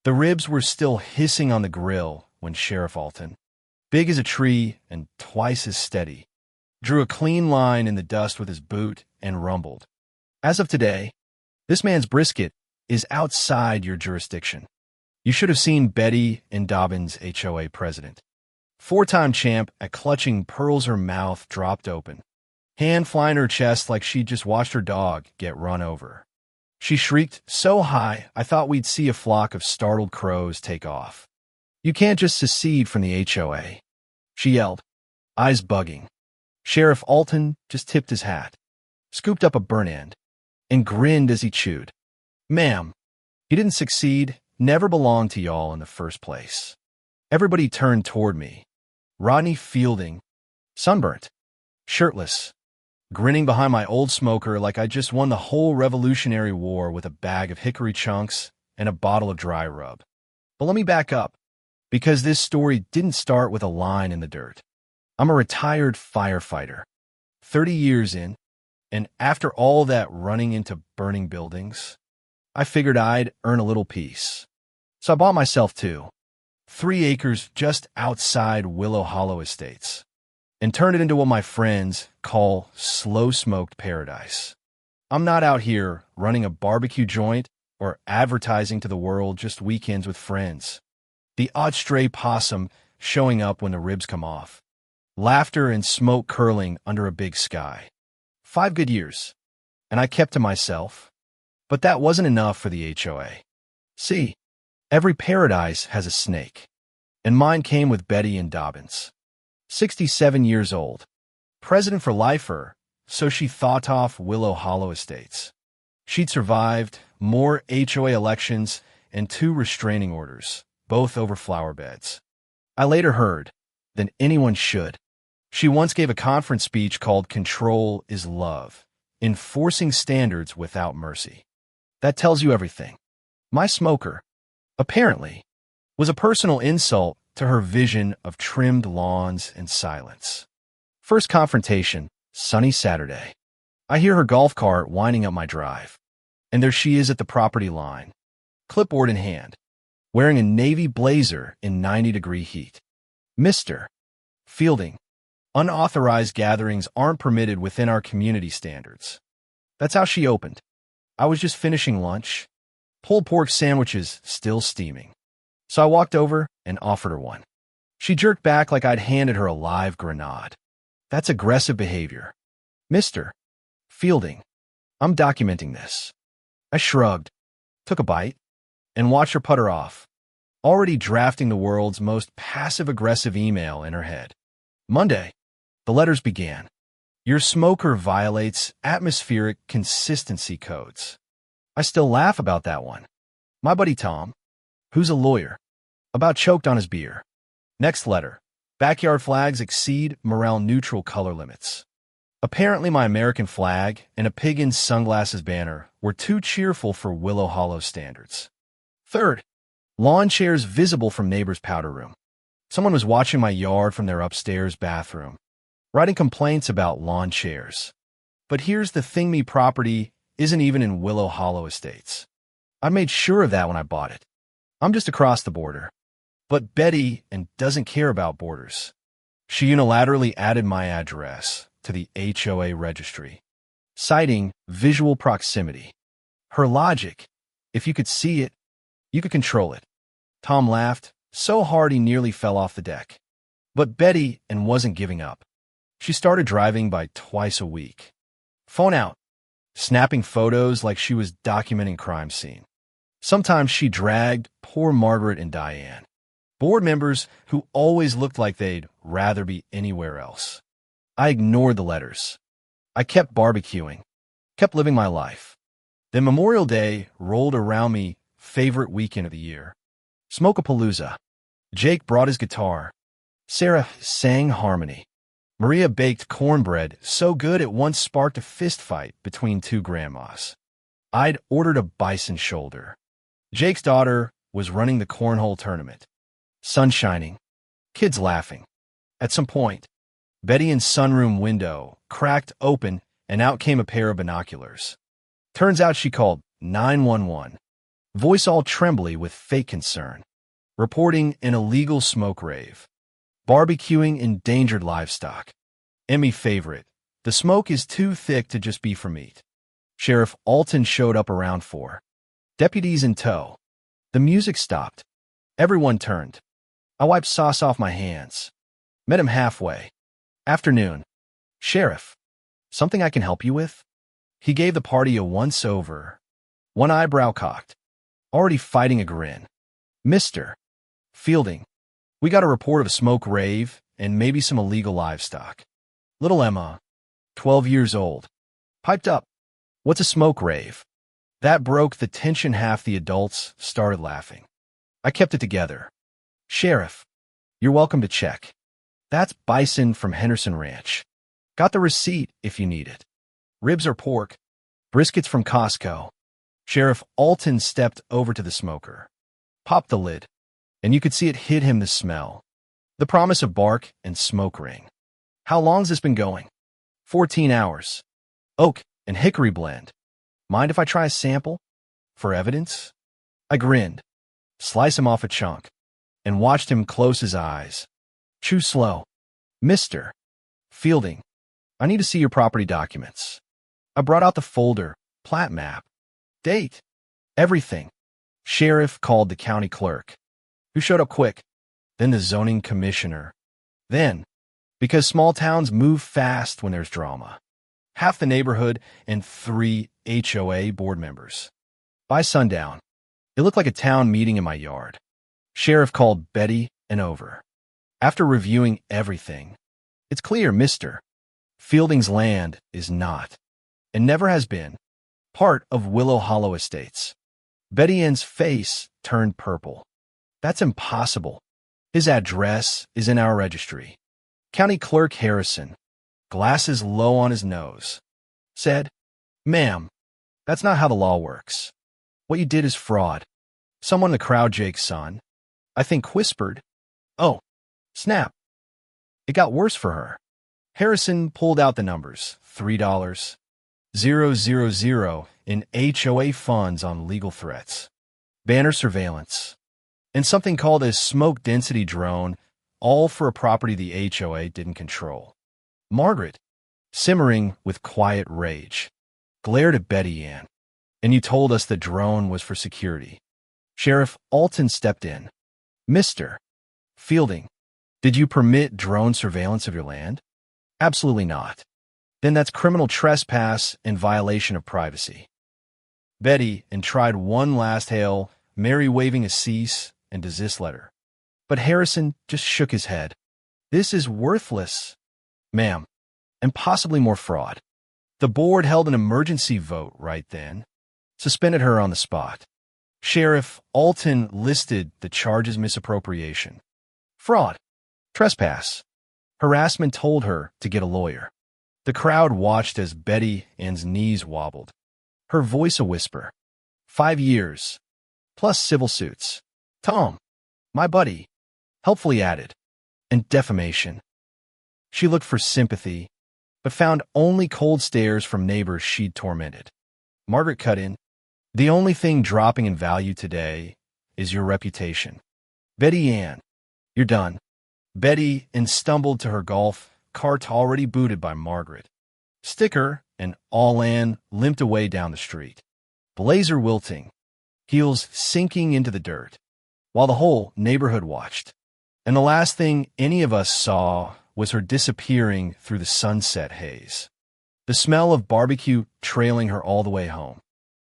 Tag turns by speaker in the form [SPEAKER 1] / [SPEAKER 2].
[SPEAKER 1] The ribs were still hissing on the grill when Sheriff Alton, big as a tree and twice as steady, drew a clean line in the dust with his boot and rumbled. As of today, this man's brisket is outside your jurisdiction. You should have seen Betty and Dobbins, HOA president. Four-time champ at clutching pearls, her mouth dropped open, hand flying her chest like she'd just watched her dog get run over. She shrieked so high I thought we'd see a flock of startled crows take off. "You can't just secede from the HOA," she yelled, eyes bugging. Sheriff Alton just tipped his hat, scooped up a burnt end, and grinned as he chewed. "Ma'am, he didn't succeed, never belonged to y'all in the first place." Everybody turned toward me. Rodney Fielding, sunburnt, shirtless, grinning behind my old smoker like I just won the whole Revolutionary War with a bag of hickory chunks and a bottle of dry rub. But let me back up, because this story didn't start with a line in the dirt. I'm a retired firefighter, 30 years in, and after all that running into burning buildings, I figured I'd earn a little peace. So I bought myself 3 acres just outside Willow Hollow Estates, and turned it into what my friends call slow-smoked paradise. I'm not out here running a barbecue joint or advertising to the world just weekends with friends. The odd stray possum showing up when the ribs come off. Laughter and smoke curling under a big sky. 5 good years, and I kept to myself. But that wasn't enough for the HOA. See, every paradise has a snake, and mine came with Betty and Dobbins. 67 years old, president for lifer, so she thought off Willow Hollow Estates. She'd survived more HOA elections and 2 restraining orders, both over flower beds. I later heard, than anyone should, she once gave a conference speech called "Control is Love," enforcing standards without mercy. That tells you everything. My smoker, apparently, was a personal insult to her vision of trimmed lawns and silence. First confrontation, sunny Saturday. I hear her golf cart winding up my drive, and there she is at the property line, clipboard in hand, wearing a navy blazer in 90-degree heat. "Mr. Fielding, unauthorized gatherings aren't permitted within our community standards." That's how she opened. I was just finishing lunch, pulled pork sandwiches still steaming. So I walked over and offered her one. She jerked back like I'd handed her a live grenade. That's aggressive behavior. "Mr. Fielding, I'm documenting this." I shrugged, took a bite, and watched her putter off, already drafting the world's most passive-aggressive email in her head. Monday, the letters began. "Your smoker violates atmospheric consistency codes." I still laugh about that one. My buddy Tom, who's a lawyer, about choked on his beer. Next letter. "Backyard flags exceed morale-neutral color limits." Apparently my American flag and a pig in sunglasses banner were too cheerful for Willow Hollow standards. Third. Lawn chairs visible from neighbor's powder room. Someone was watching my yard from their upstairs bathroom, writing complaints about lawn chairs. But here's the thing, me property isn't even in Willow Hollow Estates. I made sure of that when I bought it. I'm just across the border. But Betty and doesn't care about borders. She unilaterally added my address to the HOA registry, citing visual proximity. Her logic, if you could see it, you could control it. Tom laughed so hard he nearly fell off the deck. But Betty and wasn't giving up. She started driving by twice a week. Phone out, snapping photos like she was documenting crime scene. Sometimes she dragged poor Margaret and Diane, board members who always looked like they'd rather be anywhere else. I ignored the letters. I kept barbecuing, kept living my life. Then Memorial Day rolled around me, favorite weekend of the year. Smoke-a-palooza. Jake brought his guitar. Sarah sang harmony. Maria baked cornbread so good it once sparked a fistfight between 2 grandmas. I'd ordered a bison shoulder. Jake's daughter was running the cornhole tournament. Sun shining, kids laughing. At some point, Betty's sunroom window cracked open and out came a pair of binoculars. Turns out she called 911. voice all trembly with fake concern. Reporting an illegal smoke rave. Barbecuing endangered livestock. Emmy favorite. The smoke is too thick to just be for meat. Sheriff Alton showed up around 4. Deputies in tow. The music stopped. Everyone turned. I wiped sauce off my hands. Met him halfway. Afternoon. Sheriff. Something I can help you with? He gave the party a once-over. One eyebrow cocked. Already fighting a grin. Mr. Fielding. We got a report of a smoke rave and maybe some illegal livestock. Little Emma, 12 years old, piped up. What's a smoke rave? That broke the tension. Half the adults started laughing. I kept it together. Sheriff, you're welcome to check. That's bison from Henderson Ranch. Got the receipt if you need it. Ribs or pork? Briskets from Costco. Sheriff Alton stepped over to the smoker. Popped the lid, and you could see it hit him, the smell. The promise of bark and smoke ring. How long's this been going? 14 hours. Oak and hickory blend. Mind if I try a sample? For evidence? I grinned, slice him off a chunk, and watched him close his eyes. Chew slow. Mr. Fielding, I need to see your property documents. I brought out the folder, plat map, date, everything. Sheriff called the county clerk, who showed up quick, then the zoning commissioner. Then, because small towns move fast when there's drama, half the neighborhood and 3 HOA board members. By sundown, it looked like a town meeting in my yard. Sheriff called Betty and over. After reviewing everything, it's clear Mr. Fielding's land is not, and never has been, part of Willow Hollow Estates. Betty Ann's face turned purple. That's impossible. His address is in our registry. County Clerk Harrison, glasses low on his nose, said, Ma'am, that's not how the law works. What you did is fraud. Someone in the crowd, Jake's son, I think, whispered, Oh, snap. It got worse for her. Harrison pulled out the numbers, $3,000 in HOA funds on legal threats, banner surveillance, and something called a smoke density drone, all for a property the HOA didn't control. Margaret, simmering with quiet rage, glared at Betty Ann. And you told us the drone was for security. Sheriff Alton stepped in. Mr. Fielding, did you permit drone surveillance of your land? Absolutely not. Then that's criminal trespass and violation of privacy. Betty Ann tried one last Hail Mary, waving a cease and desist letter. But Harrison just shook his head. This is worthless, ma'am, and possibly more fraud. The board held an emergency vote right then, suspended her on the spot. Sheriff Alton listed the charges: misappropriation, fraud, trespass, harassment, told her to get a lawyer. The crowd watched as Betty Ann's knees wobbled, her voice a whisper. 5 years, plus civil suits. Tom, my buddy, helpfully added, and defamation. She looked for sympathy, but found only cold stares from neighbors she'd tormented. Margaret cut in. The only thing dropping in value today is your reputation. Betty Ann, you're done. Betty Ann stumbled to her golf cart, already booted by Margaret. Sticker and All Ann limped away down the street, blazer wilting, heels sinking into the dirt, while the whole neighborhood watched. And the last thing any of us saw was her disappearing through the sunset haze, the smell of barbecue trailing her all the way home.